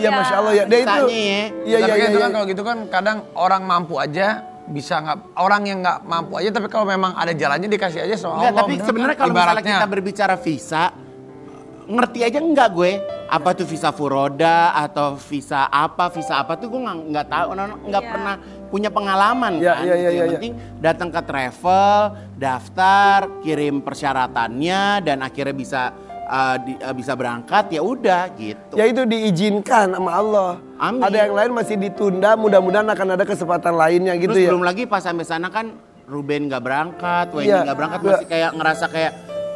Iya, Masya Allah ya. Dia itu. Iya, itu kan kalau gitu kan kadang orang mampu aja bisa nggak, orang yang nggak mampu aja, tapi kalau memang ada jalannya dikasih aja sama Allah. Tapi sebenarnya kalau misalnya kita berbicara visa, ngerti aja enggak gue apa tuh visa furoda atau visa apa tuh gue nggak tahu, nggak pernah punya pengalaman kan. Yang penting datang ke travel, daftar, kirim persyaratannya dan akhirnya bisa berangkat, ya udah gitu. Ya itu diizinkan sama Allah. Amin. Ada yang lain masih ditunda, mudah-mudahan akan ada kesempatan lainnya gitu. Terus ya. belum lagi pas sampai sana kan Ruben nggak berangkat, Wendy nggak berangkat, masih kayak ngerasa kayak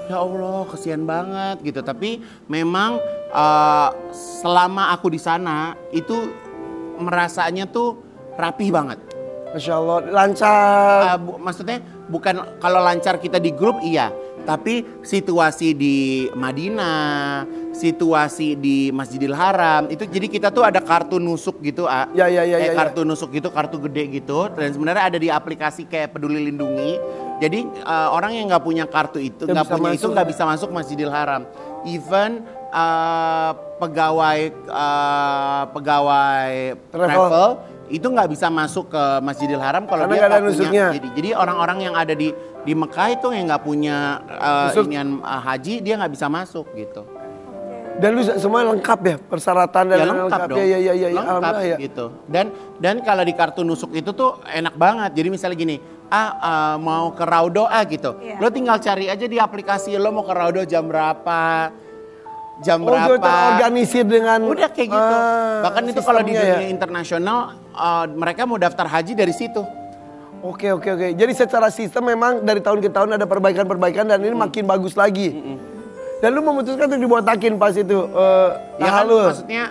ya Allah kesian banget gitu. Tapi memang selama aku di sana itu merasanya tuh rapih banget. Masya Allah, lancar. Maksudnya bukan kalau lancar kita di grup iya, tapi situasi di Madinah, situasi di Masjidil Haram itu, jadi kita tuh ada kartu nusuk gitu, kartu nusuk gitu, kartu gede gitu, dan sebenarnya ada di aplikasi kayak Peduli Lindungi. Jadi orang yang nggak punya kartu itu, nggak bisa masuk Masjidil Haram. Even pegawai travel itu nggak bisa masuk ke Masjidil Haram kalau dia nggak punya. Jadi orang-orang yang ada di Mekah itu yang nggak punya inian haji, dia nggak bisa masuk gitu. Dan lu semua lengkap ya persyaratan dan lengkap dong. Lengkap gitu. Dan kalau di kartu nusuk itu tuh enak banget. Jadi misalnya gini, mau ke Raudo gitu. Lo tinggal cari aja di aplikasi lo mau ke Raudo jam berapa. Udah terorganisir dengan udah kayak gitu. Bahkan itu kalau di dunia internasional mereka mau daftar haji dari situ. Oke. Jadi secara sistem memang dari tahun ke tahun ada perbaikan dan ini makin bagus lagi. Dan lu memutuskan untuk dibotakin pas itu. Ya kan maksudnya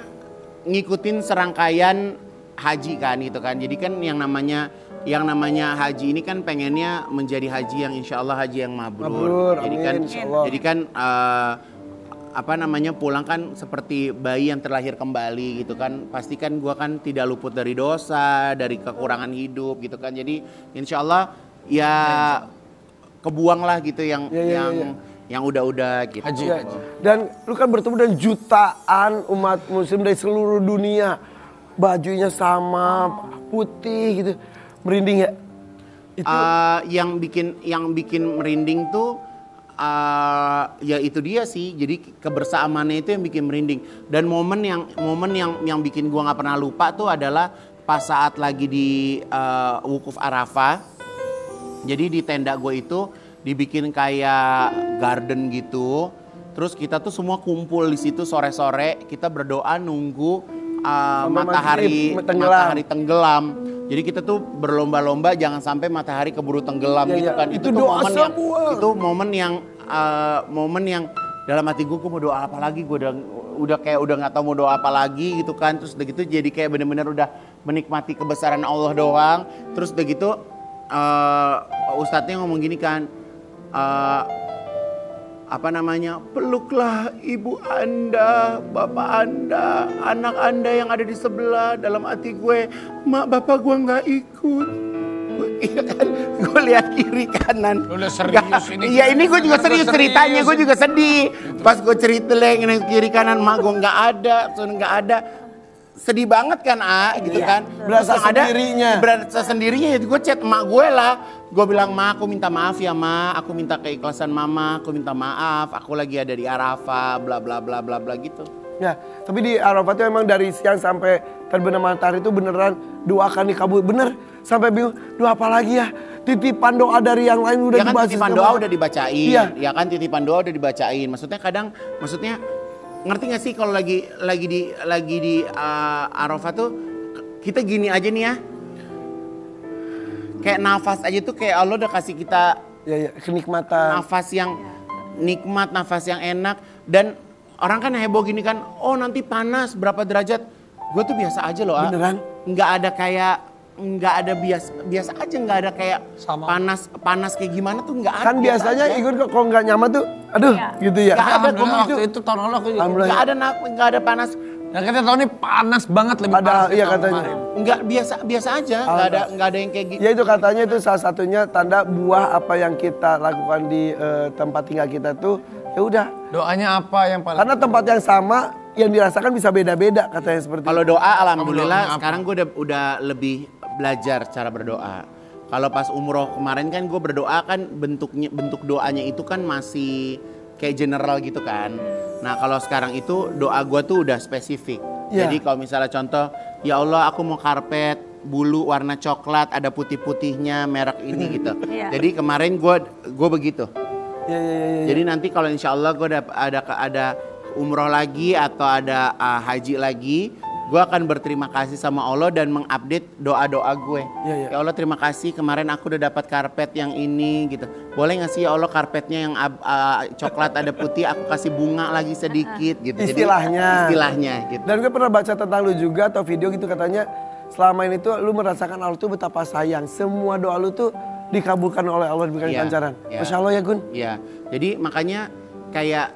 ngikutin serangkaian haji kan gitu kan. Jadi kan yang namanya haji ini kan pengennya menjadi haji yang insya Allah haji yang mabrur. Jadi kan pulang kan seperti bayi yang terlahir kembali gitu kan. Pasti kan gua kan tidak luput dari dosa, dari kekurangan hidup gitu kan. Jadi insya Allah ya kebuang lah gitu yang udah-udah gitu. Haji. Dan lu kan bertemu dengan jutaan umat muslim dari seluruh dunia. Bajunya sama, putih gitu. Merinding ya? Itu yang bikin merinding tuh ya itu dia sih. Jadi kebersamaannya itu yang bikin merinding. Dan momen yang bikin gua nggak pernah lupa tuh adalah pas saat lagi di Wukuf Arafah. Jadi di tenda gue itu dibikin kayak garden gitu. Terus kita tuh semua kumpul di situ sore-sore, kita berdoa nunggu matahari tenggelam. Jadi kita tuh berlomba-lomba jangan sampai matahari keburu tenggelam gitu kan. Itu momen yang dalam hati gue mau doa apa lagi, gue udah nggak tahu mau doa apa lagi gitu kan. Terus udah gitu jadi kayak bener-bener udah menikmati kebesaran Allah doang. Terus udah gitu ustadznya ngomong gini kan, peluklah ibu anda, bapak anda, anak anda yang ada di sebelah. Dalam hati gue, mak bapak gue nggak ikut. Iya kan, gue lihat kiri kanan. Udah serius ini. Iya ini gue juga serius ceritanya, gue juga sedih. Pas gue cerita kiri kanan, mak gue nggak ada. Sedih banget kan gitu kan. Berasa sendirinya. Gue chat emak gue lah. Gue bilang, ma aku minta maaf ya ma. Aku minta keikhlasan mama. Aku minta maaf. Aku lagi ada di Arafah. Bla bla bla bla bla gitu. Ya, tapi di Arafah itu memang dari siang sampai terbenam matahari itu beneran doa akan dikabul. Bener, sampai bingung, doa apa lagi ya? Titipan doa dari yang lain udah dibahas. Titipan doa udah dibacain. Iya. Ya kan titipan doa udah dibacain. Maksudnya ngerti gak sih kalau lagi di Arafah tuh kita gini aja nih ya. Kayak nafas aja tuh kayak Allah udah kasih kita kenikmatan. Nafas yang nikmat, nafas yang enak. Dan orang kan heboh gini kan, oh nanti panas berapa derajat. Gue tuh biasa aja loh. Beneran? Nggak ada biasa aja, nggak ada kayak panas kayak gimana tuh nggak ada. Kan biasanya ikut kalau nggak nyaman tuh, aduh gitu ya. Nggak ada waktu itu tahun lalu aku juga. Nggak ada panas. Nah kita tahun ini panas banget, lebih panas. Iya katanya. Nggak biasa aja, nggak ada yang kayak gitu. Ya itu katanya itu salah satunya tanda buah apa yang kita lakukan di tempat tinggal kita tuh ya udah. Doanya apa yang paling? Karena tempat yang sama yang dirasakan bisa beda-beda katanya seperti Kalau itu. doa alhamdulillah Kamu doa apa? sekarang gue udah lebih belajar cara berdoa. Kalau pas umroh kemarin kan gue berdoa kan bentuk doanya itu kan masih kayak general gitu kan. Nah kalau sekarang itu doa gue tuh udah spesifik. Iya. Jadi kalau misalnya contoh, ya Allah aku mau karpet bulu warna coklat ada putih-putihnya merek ini gitu. Iya. Jadi kemarin gue begitu. Ya. Jadi nanti kalau insya Allah gue ada umroh lagi atau ada haji lagi, gue akan berterima kasih sama Allah dan mengupdate doa-doa gue. Iya. Ya Allah terima kasih kemarin aku udah dapat karpet yang ini gitu. Boleh nggak sih ya Allah karpetnya yang coklat ada putih aku kasih bunga lagi sedikit gitu. Jadi, istilahnya gitu. Dan gue pernah baca tentang lu juga atau video gitu katanya selama ini tuh lu merasakan Allah tuh betapa sayang. Semua doa lu tuh dikabulkan oleh Allah diberikan Iya, kelancaran. iya. Masya Allah ya Gun. Iya. Jadi makanya kayak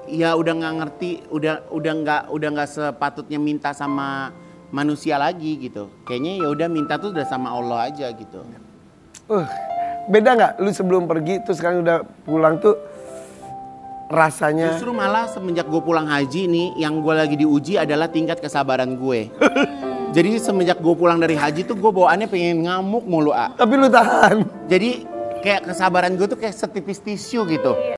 ya udah nggak ngerti, udah nggak sepatutnya minta sama manusia lagi gitu. Kayaknya ya udah minta tuh udah sama Allah aja gitu. Beda nggak lu sebelum pergi terus sekarang udah pulang tuh rasanya? Justru malah semenjak gue pulang haji nih, yang gue lagi diuji adalah tingkat kesabaran gue. Jadi semenjak gue pulang dari haji tuh gue bawaannya pengen ngamuk mulu. Tapi lu tahan. Jadi kayak kesabaran gue tuh kayak setipis tisu gitu.